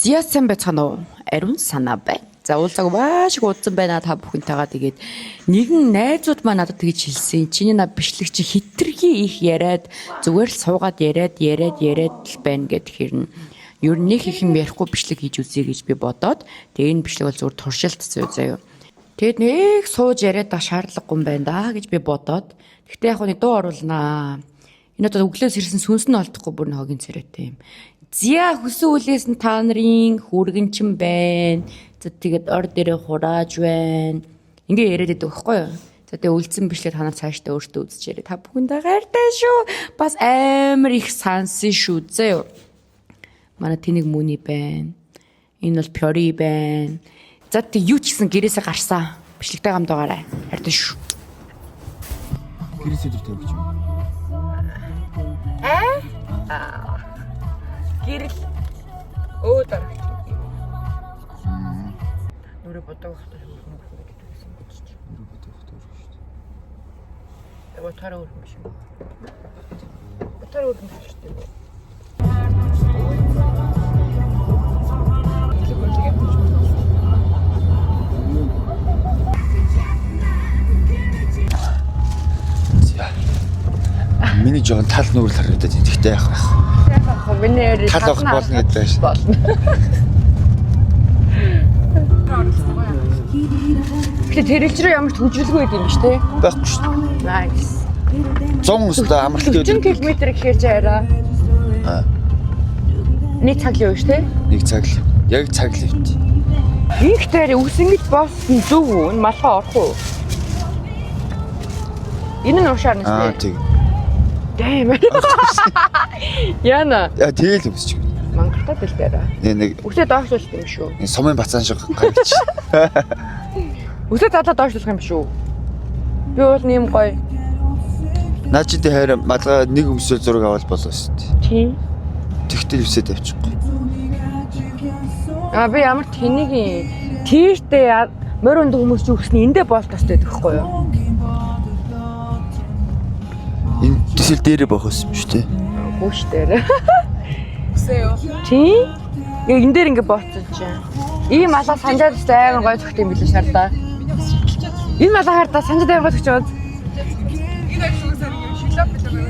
Зяасан байцгаана уу? Ариун санаа бай. За уулзаг маш их удсан байна та бүхэнтэйгээ тэгээд нэгэн найзууд маань надад тэгж хэлсэн. Чиний наа бичлэг чи хитрхи их яриад зүгээр л суугаад яриад л байна гэд хэрнэ. Ер нь их юм ярихгүй бичлэг хийж үзье гэж би бодоод тэгээд энэ бичлэг бол зүгээр туршилт заяа. Тэгэд нэг сууж яриад та шаардлагагүй юм байна да гэж би бодоод. Гэхдээ яг нь дуу оруулнаа. Энэ одоо өглөөс ирсэн сүнс нь олдохгүй бүр хогийн царайтай юм. Зя хүсэн үлээс нь та нарын хүргэнчин байна. За тэгээд ор дээрээ хурааж байна. Ингээ яриад байдаг байхгүй юу? За тэгээд үлдсэн бичлэг та нар цаашдаа өөртөө үзчихээрэй. Та бүхэндээ хайртай шүү. Бас амар их сансан шүү заяа. Манай тэнэг мөний байна. Энэ бол пёри байна. За тэг юу ч гэсэн гэрээсээ гарсан. Бичлэгтэй гамдуугаарай. Хайртай шүү. Гэрээсээ тавьчих юм. Гэрэл өөдөр нүрэ бодог хатаа нүүрэ бодог шүү дээ. Ботараа өргөн биш юм. Ботараа өргөн шүү дээ. Миний жоон тал нүрэл харагдаад байна. Тэгтээ яах вэ? Миний тал авах болно гэдэг байна шүү. Болно. Тэгэхээр тэрэлж рүү ямар ч хөгжүүлгүй байд юм биш те? Байхгүй шүү. Nice. 100 өстө амралт гэдэг. 40 км гэхээр чи арай. Нэг цаг л юу шүү те? Нэг цаг л. Яг цаг л юм. Ихтэй үс ингэж боссон зүг үү? Энэ малхаа орох уу? Энэ нь уушаар нэстэй. Тэг. Дэм. Яна. Тэгэл өмсч. Мангартаа тэл дээр. Нэг үсээ доошруулах юм шүү. Сумын бацаан шиг гарч. Үсээ задлаа доошруулах юм шүү. Би бол нэм гоё. Наа чи тэ хайр малгай нэг өмсөөл зураг авал болоо шүү дээ. Тийм. Тэгтэл үсээ тавьчихгүй. Би ямар тэнийг тийштэй морь өндөг хүмүүс ч үхсний эндээ боол тастай гэхгүй юу? Энэ төсөл дээрээ бохос юм шүү дээ. Гүш дээр. Үсээ юу? Тийм. Энэ дээр ингэ бооцсон чинь. Ийм малаа санжаад аймаг гой зөгт юм билээ шаардаа. Энэ малаа хардаа санжаад аймаг зөгч яваад. Энэ ажлаасаа нэг шилэп билээ.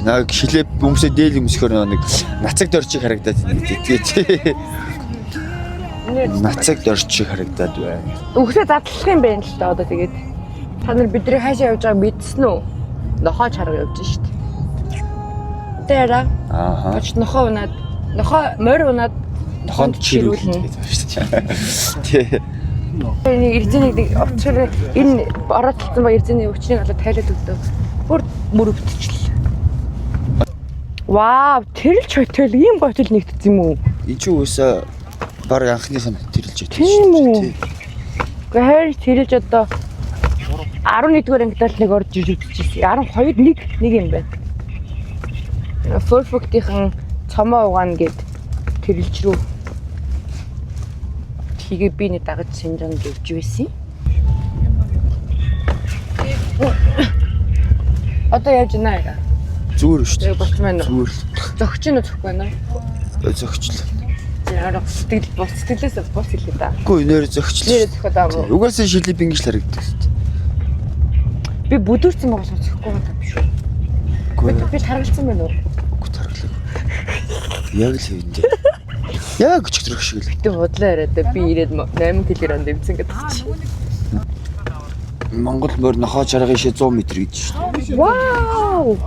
Наа шилэп өмсөө дээл өмсөхөр нэг нацаг дорчиг харагдаад байна. Тэгээ. Нацаг дорчиг харагдаад байна. Үхсээ задлах юм байна л та одоо тэгээд та нар бидний хаашаа явж байгааг мэдсэн үү? Нохоо чарга явж шүү дээ. Тэрэ. Ааха. Оч нохоо унаад, нохоо морь унаад Нохонд чирүүлнэ гэдэг байна шүү дээ. Тий. Энэ эрзэнийг очихоор энэ ороод талсан ба эрзэний өвчнийг олоод тайлаад өгдөө. Бүр өвтчлээ. Вау, тэрэлж хотел ийм готел нэгтгэсэн юм уу? Энэ ч үсээ баг анхных нь тэрэлж өгдөө Тийм үү? Гэхдээ тэрэлж одоо 11-р ангидал нэг орж ирж үзчихсэн. 12 нэг юм байна. Perfect-ийн цомоо угаана гэд тэрэлж рүү тэгээ би нэг дагаж синжан гэвж байсан. Одоо яаж наа? зүгээр шүү дээ. Болчмаа. Зүгээр. Зөгч нь зөхгүй байна. Зөгчлөө. Яарах сэтгэлээс бос хэлээ да. Үгүй нэр зөгчлөө. Нэр зөхөд аа. Угаасаа шилип ингэж л харагддаг шүү дээ. Би бүдүүрсэн байгаас зөхгүй байгаа юм шүү. Би таргалцсан байна уу? Үгүй таргалаа. Яг л хэвэндээ. Яг өчтөрөх шиг л. Гэтэ бодлоо яриад би ирээд 8 кг дэмцэн гэдэг чи. Монгол морь нохоо чаргын шээ 100 м гэж шүү дээ. Вау!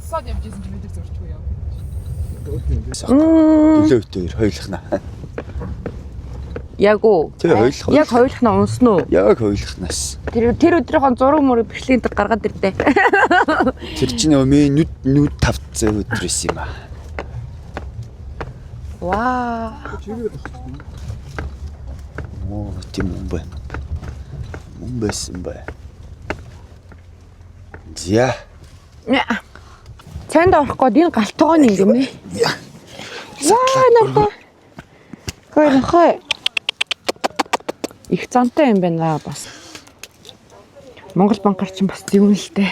Сад явжсэн чи мэдээ зурчихгүй яа. Төлөө өтөр хойлохна. Яг уу. Тэг хойлох. Яг хойлохна унсан уу? Яг хойлохнаас. Тэр өдрийнхөө зураг мөрөг бичлэгийн дэг гаргаад ирдээ. Тэр чинь өмнө нүд тавцсан өдрөөс юм аа. Вау. Оо тийм юм байна. Мумбайсан бай. Зя. Цаанд орох гээд энэ галтгоо нэг юм ээ. Яа нахаа. Хөөе нахаа. Их зантай юм байна бас. Монгол банкар чинь бас зөвөн л дээ.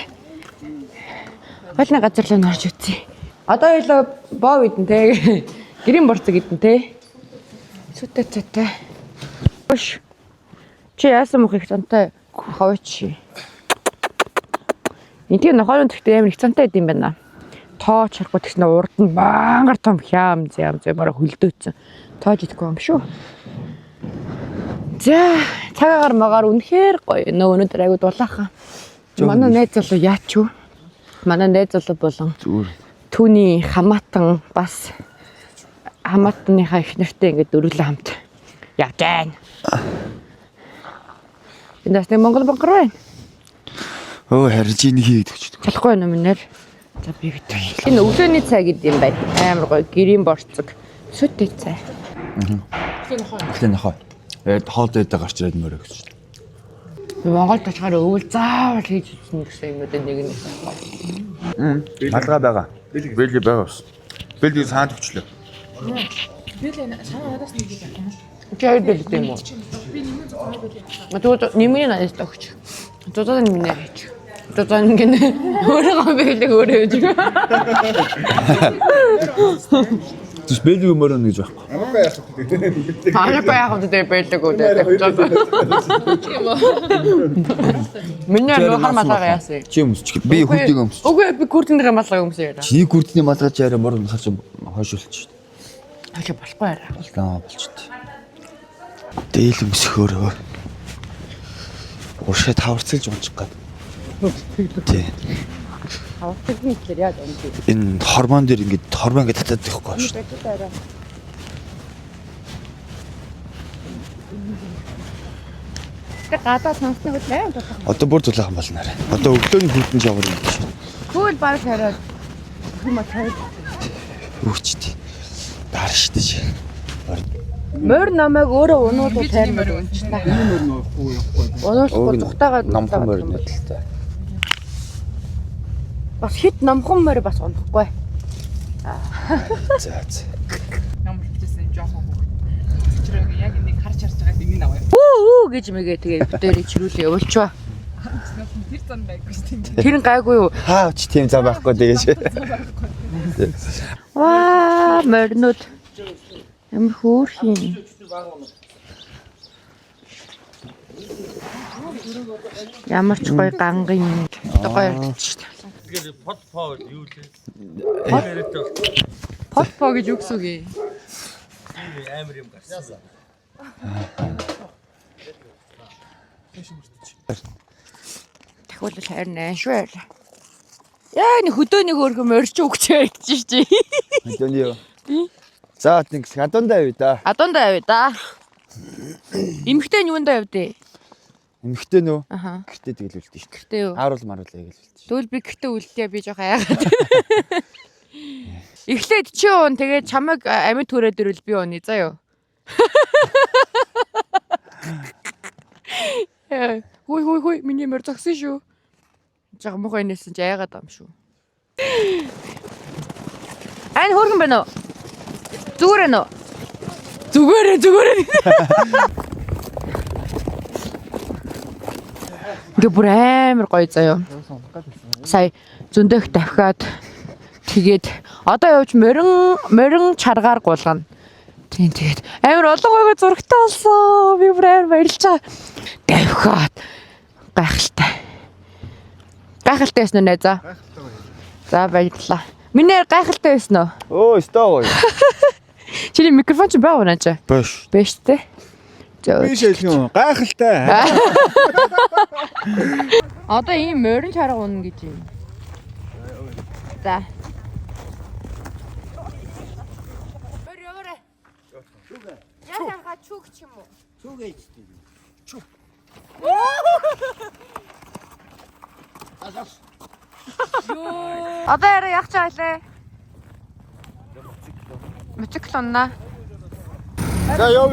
Хойлны газар руу норж үтсий. Одоо илүү боо идэн те. Гэрийн борцог идэн те. Сүтэ. Өш. Чи яасан мөх их цантай хаваач. Энийг нохойн тэгтээ амар их цантай идэм байна. Тоож харахгүй тэгснэ урд нь мангар том хям зэмээр хөлдөөцсөн. Тоож идэхгүй юм шүү. За цагаагаар магаар үнэхээр гоё. Өнөөдөр айгуу дулаахан. Манай найз залуу яач юу? Манай найз залуу болон Зүгээр. түүний хамаатан бас хамаатныхаа их нэртэй ингээд дөрвөлөө хамт явж байна. Энэ дэс Монгол банкар байна. Өө харин чи нэг хийгээд өчтөг. Чадахгүй байна минер. За би гэдэг. Энэ өглөөний цай гэдэг юм байна. Амар гоё гэрийн борцог. Сүттэй цай. Эхлэн нохоо. Хоол дээд гарч ирээд мөрөө гэж. Монголд очихоор өвөл заавал хийж үзсэн гэсэн юм уу нэг нь. Малгай байгаа. Бэлэг байгаа ус. Бэлэг саанд өчлөө. Бэлээ санаа надаас нэг юм байна. Чай бэлэг юм уу? Би нэмэн зөв бэлээ. Матууд нэмийн надаас өгч. Зузаан нэмнэ гэж. Зузаан гинэ. Өөрөө бэлэг өөрөө гэж. Тэс бэлэг мөрөө гэж байхгүй. Анаа яах вэ тэр бэлэг үү? Миний нөө хамаагаа яасан. Чи өмсч. Би хүрдэг өмсч. Үгүй би күртний малгай өмсөё. Чи хүрдний малгаж яриа мөр хаш хойшуулчих. Хачи болохгүй арай. Болтоо болчт. Дээл өмсөхөөрөө. Уршаа таварцалж унчих гад. Тий. Хавтагны хэлээр яа юм бэ? Энэ хормон дээр ингээд хормон ингээд татаад байхгүй шүү. Тэг гадаа сонсног л байм тулах. Одоо бүр дулаахан болно арай. Одоо өглөөний хүрдэн жавар юм чинь. Хөл баг хараад юм аа. Өгчтэй. Дар штэ чи. Мөр намайг өөрөө унуулж таймаар унчтаа. Унуулахгүй тухтаагаад намхан мөр нэдэлтэй. бас хит намхан мөр бас унахгүй. За. Намар хичээсэн жоохон хөө. Чирэг яг нэг харж харж байгаа юм аваа. Үү гэж мэгээ тэгээ бүтээрээ чирүүлээ явуулчваа. Тэр зан байггүй шүү дээ. Тэр нь гайгүй юу? Хаа ч тийм зам байхгүй тэгэж. Ваа, мөрнүүд. Ямар хөөрхийн. Ямар ч гоё гангын гоё явчихсан. Тэгээд подпоо юу лээ? Подпоо гэж юу гэсэн үг юм? Амар юм гарсан. Тахвал харин шүү яа. Яа нэг хөдөөнийг өөрхөн морьч өгчээ гэж чи. Хөдөөний юу? За тийм адундаа явъя да. Адундаа явъя да. Имхтэй нь юундаа явдээ? Эмхтэй нөө. Аха. Гэртээ тэгэлүүлдэг шүү. Гэртээ юу? Ааруул маруул тэгэлүүлдэг. Тэгвэл би гэртээ үлдээ би жоох аяагаад. Эхлээд чи уун тэгээд чамайг амьд түрээд ирвэл би уuni заа юу. Хүй миний мөр зогсон шүү. Жага мохоо инээсэн чи аяагаад ам шүү. Ань хөргөн байна уу? Зүгээр ээ нөө. Зүгээрээ. Ингээ бүр амар гоё заяа. Сая зөндөөх давхаад тэгээд одоо явж морин чаргаар гулгана. Тийм тэгээд амар олон гойгоо зурагтай болсон. Би бүр амар баярлж байгаа. Давхаад гайхалтай. Гайхалтай байсан уу найзаа? За баярлалаа. Миний гайхалтай байсан уу? Өө, стоо гоё. Чиний микрофон ч баа унаач. Бош. Бэш тэ. Би шилхэн гайхалтай. Одоо ийм морин чарга унна гэж юм. За. Мөр яваарэ. Яасан га чүг ч юм уу? Чүг ээжтэй. Чүг. Одоо яра явах чаалаа. Мотоциклонна. За яв.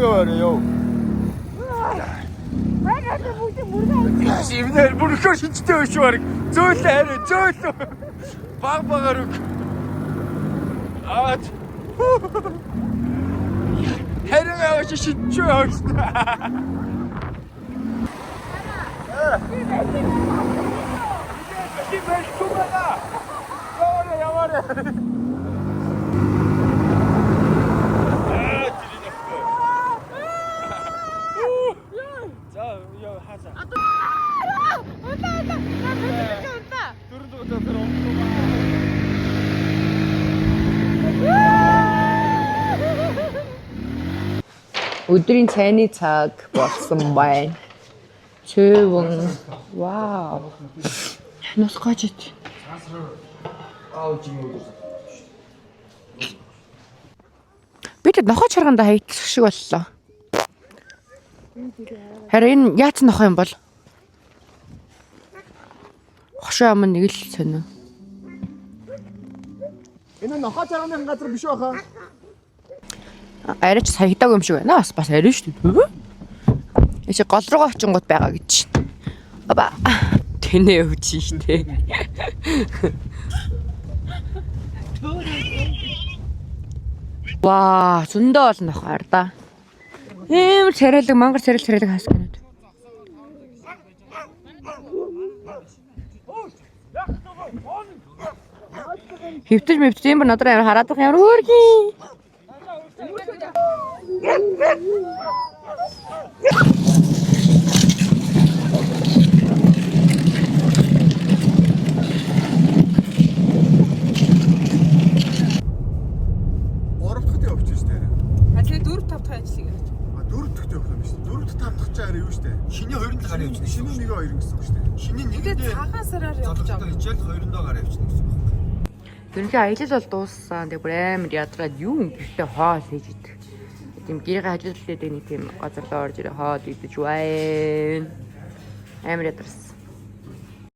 Ивнэр бүрхөр шинжтэй өш баг. Зөөлөө. Багаар үг. Аач. Хэрэг авч шинжтэй өш. Би бэж тугана. Яваа. Өдрийн цайны цаг болсон байна. Цэвэн. Вау. Нус гажид. Бид нохоо чарганда хаягдах шиг боллоо. Харин энэ яац нохоо юм бол? Хошоо ам нэг л сонио. Энэ нохоо чарганы газар биш байхаа. Арайч саягдаг юм шиг байна. Бас арай шүү дээ. Эцэг гол руугаа очингууд байгаа гэж. Аба тэнэ өвч штэ. Ваа, зөндөө олон нохоор да. Ийм царайлаг, мангар царайлаг хаас гэнэ. Хөвтөж мөвтөж юм ба надад амар хараад байгаа юм өөргий. Оровтоход явж штэ. А тэгээ 4 5 дахь ажил гэж. А 4 дахь явах юм шүү. 4 дахь 5 дахь ч арай юу штэ. Шиний 2 гараа явчихна. Шиний 1 2 гэсэн үг штэ. Шиний Тэгээ нэгэндээ цагаан сараар явж залгалтаар байгаа. хичээл 2-ндоо гараа явчихна гэсэн үг. Тэрнээ аялал бол дууссан. Тэг бүр амар ядраад юу гэртээ хоол хийж идэг. Тийм гэрээ ажилтдаг нэг тийм газар руу орж ирээ хоол идэж байна. Амар ядарсан.